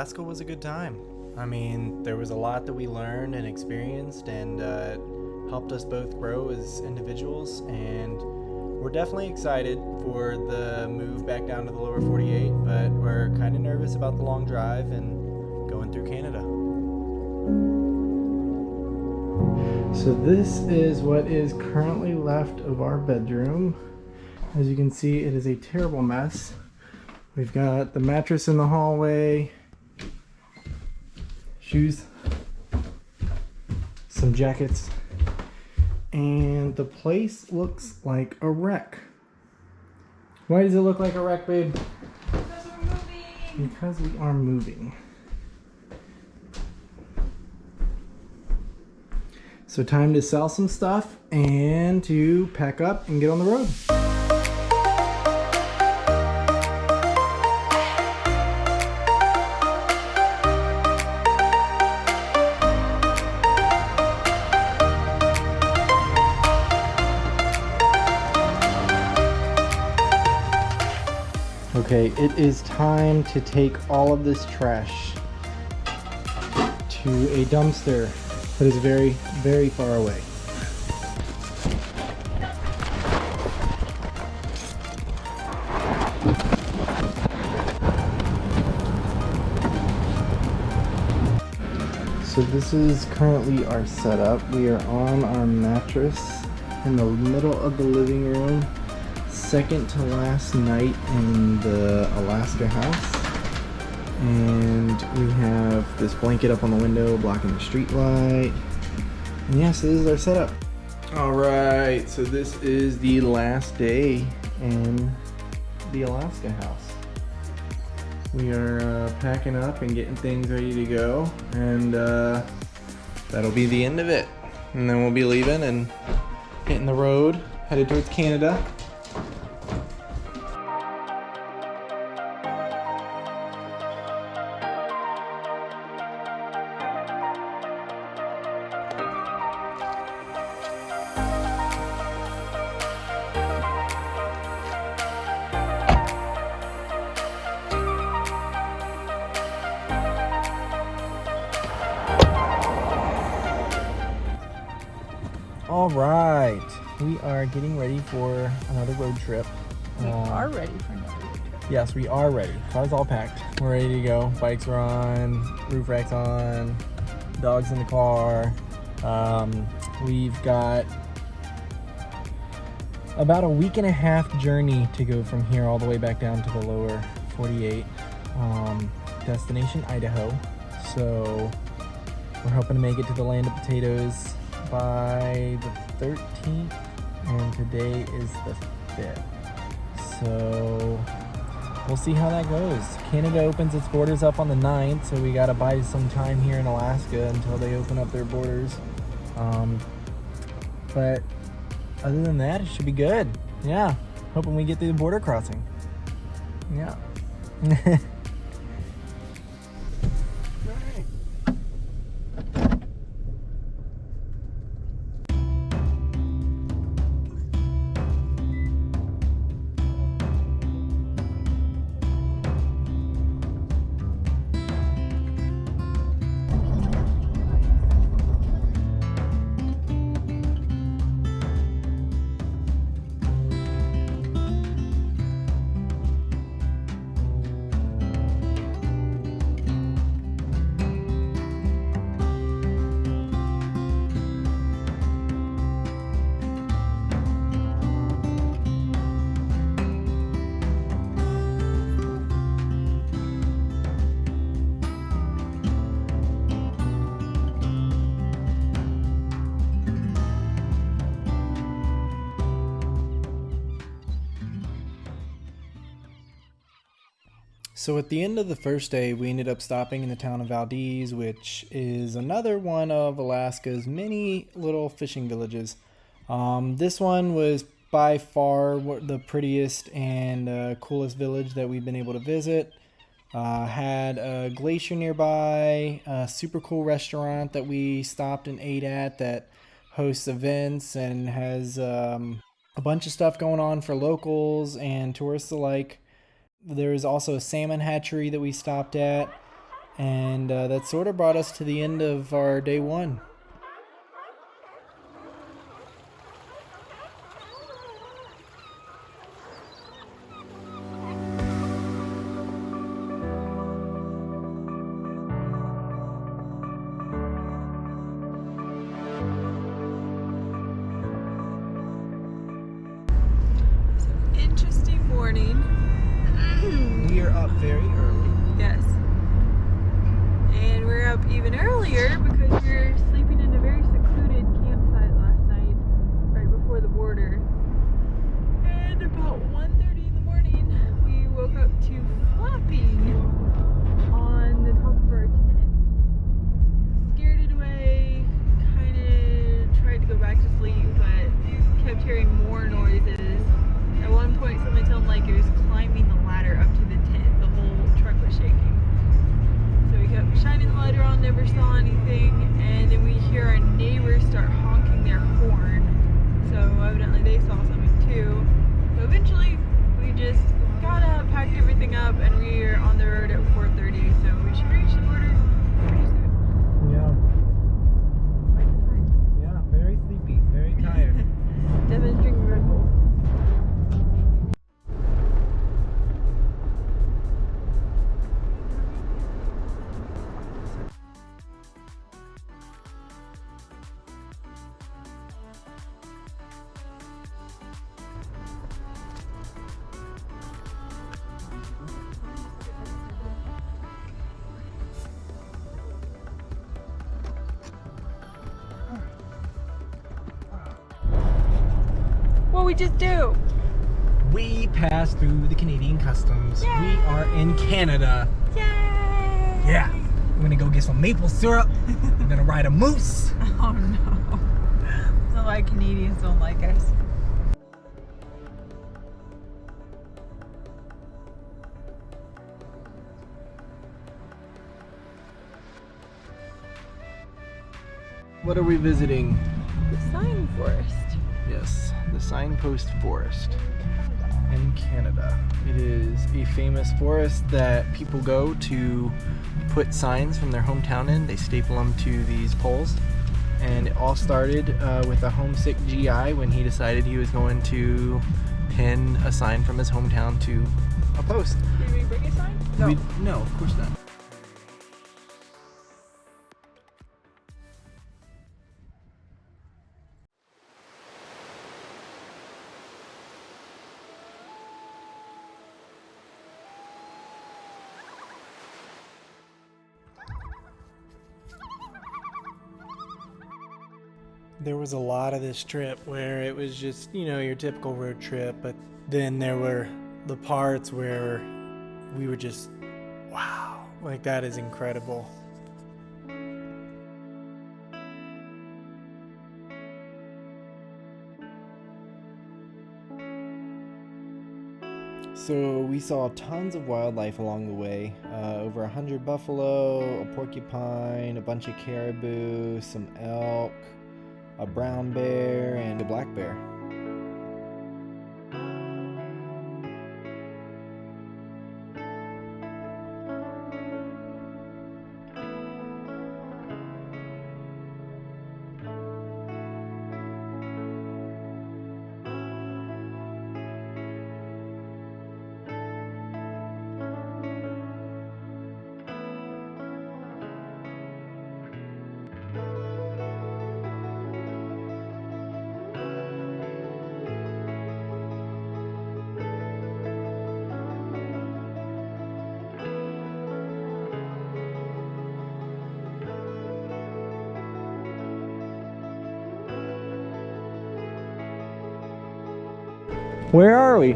Alaska was a good time. I mean, there was a lot that we learned and experienced, and helped us both grow as individuals. And we're definitely excited for the move back down to the lower 48, but we're kind of nervous about the long drive and going through Canada. So this is what is currently left of our bedroom. As you can see, it is a terrible mess. We've got the mattress in the hallway, shoes, some jackets, and the place looks like a wreck. Why does it look like a wreck, babe? Because we're moving. Because we are moving. So time to sell some stuff and to pack up and get on the road. Okay, it is time to take all of this trash to a dumpster that is very, very far away. So this is currently our setup. We are on our mattress in the middle of the living room, second to last night in the Alaska house. And we have this blanket up on the window blocking the street light. And yes, this is our setup. Alright, so this is the last day in the Alaska house. We are packing up and getting things ready to go, and that'll be the end of it. And then we'll be leaving and hitting the road, headed towards Canada. All right, we are getting ready for another road trip. We are ready for another road trip. Yes, we are ready. Car's all packed. We're ready to go. Bikes are on, roof rack's on, dogs in the car. We've got about a week and a half journey to go from here all the way back down to the lower 48. Destination Idaho. So we're hoping to make it to the land of potatoes by the 13th, and today is the 5th. So we'll see how that goes. Canada opens its borders up on the 9th, so we gotta buy some time here in Alaska until they open up their borders. But other than that, it should be good. Yeah, hoping we get through the border crossing. Yeah. So at the end of the first day, we ended up stopping in the town of Valdez, which is another one of Alaska's many little fishing villages. This one was by far the prettiest and coolest village that we've been able to visit. Had a glacier nearby, a super cool restaurant that we stopped and ate at that hosts events and has a bunch of stuff going on for locals and tourists alike. There was also a salmon hatchery that we stopped at. And that sort of brought us to the end of our day one. Interesting morning. We are up very early. Yes. And we're up even earlier because we were sleeping in a very secluded campsite last night, right before the border. And about 1:30 in the morning, we woke up to flapping on the top of our tent. Scared it away, kind of tried to go back to sleep, but kept hearing more noises. At one point, somebody told me like it was climbing the ladder up to the tent. The whole truck was shaking. So we kept shining the light around, never saw anything, and then we hear our neighbors start honking their horn. So evidently they saw something too. So eventually we just got up, packed everything up, and we are on the road at 4:30. So we should reach the border pretty soon. Yeah. Quite the time. Yeah, very sleepy, very tired. Devin's drinking Red Bull. What we just do? We passed through the Canadian customs. Yay! We are in Canada. Yay! Yeah. We're gonna go get some maple syrup. We're gonna ride a moose. Oh no. That's not why Canadians don't like us. What are we visiting? The sign forest. Yes, the Signpost Forest in Canada. It is a famous forest that people go to put signs from their hometown in. They staple them to these poles. And it all started with a homesick GI when he decided he was going to pin a sign from his hometown to a post. Did we bring a sign? No, of course not. There was a lot of this trip where it was just, your typical road trip, but then there were the parts where we were just, wow, like that is incredible. So we saw tons of wildlife along the way, over 100 buffalo, a porcupine, a bunch of caribou, some elk, a brown bear, and a black bear. Where are we?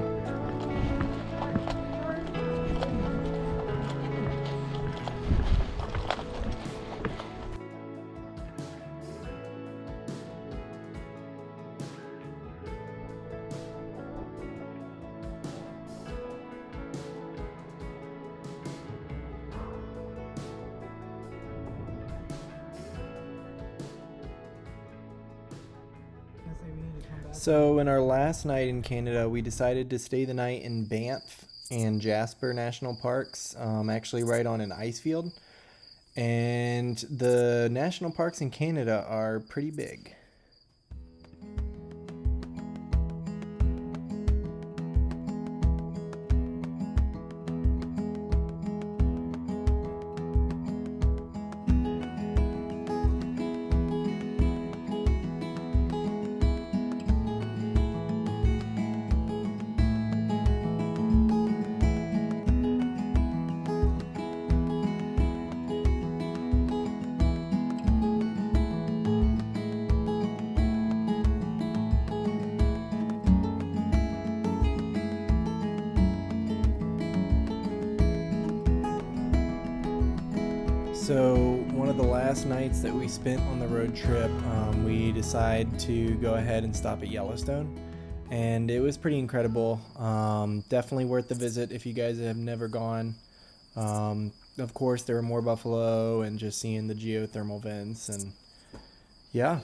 So in our last night in Canada, we decided to stay the night in Banff and Jasper National Parks, actually right on an ice field. And the national parks in Canada are pretty big. So one of the last nights that we spent on the road trip, we decided to go ahead and stop at Yellowstone, and it was pretty incredible. Definitely worth the visit if you guys have never gone. Of course, there were more buffalo and just seeing the geothermal vents, and yeah.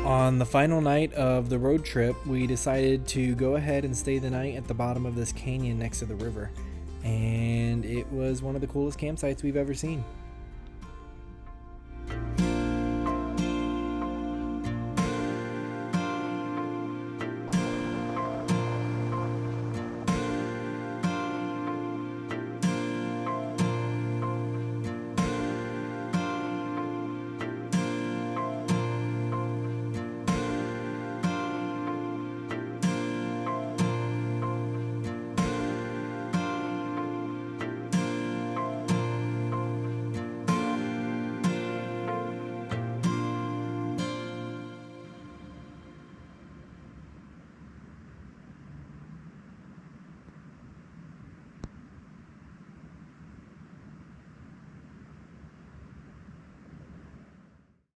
On the final night of the road trip, we decided to go ahead and stay the night at the bottom of this canyon next to the river. And it was one of the coolest campsites we've ever seen.